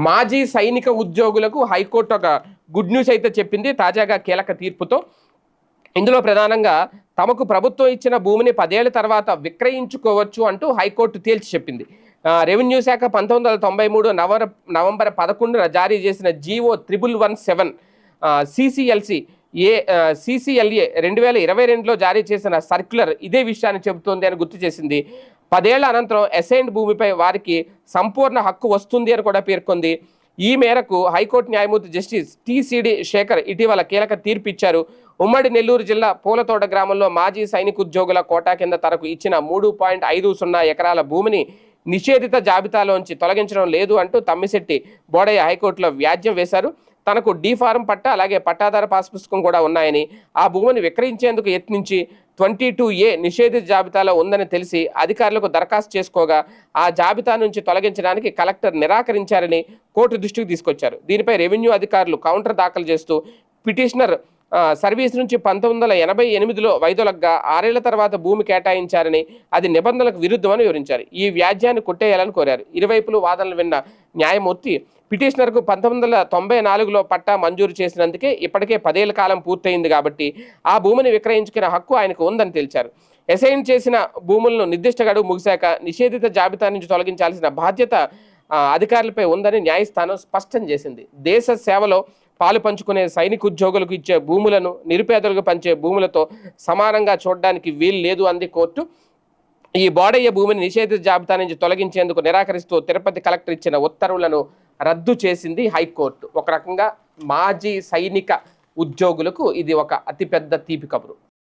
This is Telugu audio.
మాజీ సైనిక ఉద్యోగులకు హైకోర్టు ఒక గుడ్ న్యూస్ అయితే చెప్పింది తాజాగా కీలక తీర్పుతో. ఇందులో ప్రధానంగా తమకు ప్రభుత్వం ఇచ్చిన భూమిని 10 ఏళ్ల తర్వాత విక్రయించుకోవచ్చు అంటూ హైకోర్టు తేల్చి చెప్పింది. రెవెన్యూ శాఖ 1993 నవంబర్ 11న జారీ చేసిన జీవో 1117 సిసిఎల్సి సిసిఎల్ఏ 2022లో జారీ చేసిన సర్క్యులర్ ఇదే విషయాన్ని చెబుతోంది అని గుర్తు చేసింది. 10 ఏళ్ల అనంతరం అసైన్డ్ భూమిపై వారికి సంపూర్ణ హక్కు వస్తుంది అని కూడా పేర్కొంది. ఈ మేరకు హైకోర్టు న్యాయమూర్తి జస్టిస్ టిసిడి శేఖర్ ఇటీవల కీలక తీర్పు ఇచ్చారు. ఉమ్మడి నెల్లూరు జిల్లా పూలతోట గ్రామంలో మాజీ సైనిక ఉద్యోగుల కోటా కింద తనకు ఇచ్చిన 3.50 ఎకరాల భూమిని నిషేధిత జాబితాలోంచి తొలగించడం లేదు అంటూ తమ్మిశెట్టి బోడయ్య హైకోర్టులో వ్యాజ్యం వేశారు. తనకు డి ఫారం పట్టా అలాగే పట్టాదార పాస్ పుస్తకం కూడా ఉన్నాయని, ఆ భూమిని విక్రయించేందుకు యత్నించి 22A నిషేధిత జాబితాలో ఉందని తెలిసి అధికారులకు దరఖాస్తు చేసుకోగా ఆ జాబితా నుంచి తొలగించడానికి కలెక్టర్ నిరాకరించారని కోర్టు దృష్టికి తీసుకొచ్చారు. దీనిపై రెవెన్యూ అధికారులు కౌంటర్ దాఖలు చేస్తూ పిటిషనర్ సర్వీస్ నుంచి 1988లో వైదొలగ్గా 6 ఏళ్ల తర్వాత భూమి కేటాయించారని, అది నిబంధనలకు విరుద్ధమని వివరించారు. ఈ వ్యాజ్యాన్ని కొట్టేయాలని కోరారు. ఇరువైపులు వాదనలు విన్న న్యాయమూర్తి పిటిషనర్కు 1994లో పట్టా మంజూరు చేసినందుకే ఇప్పటికే 10 ఏళ్ల కాలం పూర్తయింది కాబట్టి ఆ భూమిని విక్రయించుకునే హక్కు ఆయనకు ఉందని తేల్చారు. అసైన్ చేసిన భూములను నిర్దిష్ట గడువు ముగిశాక నిషేధిత జాబితా నుంచి తొలగించాల్సిన బాధ్యత అధికారులపై ఉందని న్యాయస్థానం స్పష్టం చేసింది. దేశ సేవలో పాలు పంచుకునే సైనిక ఉద్యోగులకు ఇచ్చే భూములను నిరుపేదలకు పంచే భూములతో సమానంగా చూడడానికి వీలు లేదు అంది కోర్టు. ఈ బోడయ్య భూమిని నిషేధిత జాబితా నుంచి తొలగించేందుకు నిరాకరిస్తూ తిరుపతి కలెక్టర్ ఇచ్చిన ఉత్తర్వులను రద్దు చేసింది హైకోర్టు. ఒక రకంగా మాజీ సైనిక ఉద్యోగులకు ఇది ఒక అతిపెద్ద తీపి కబురు.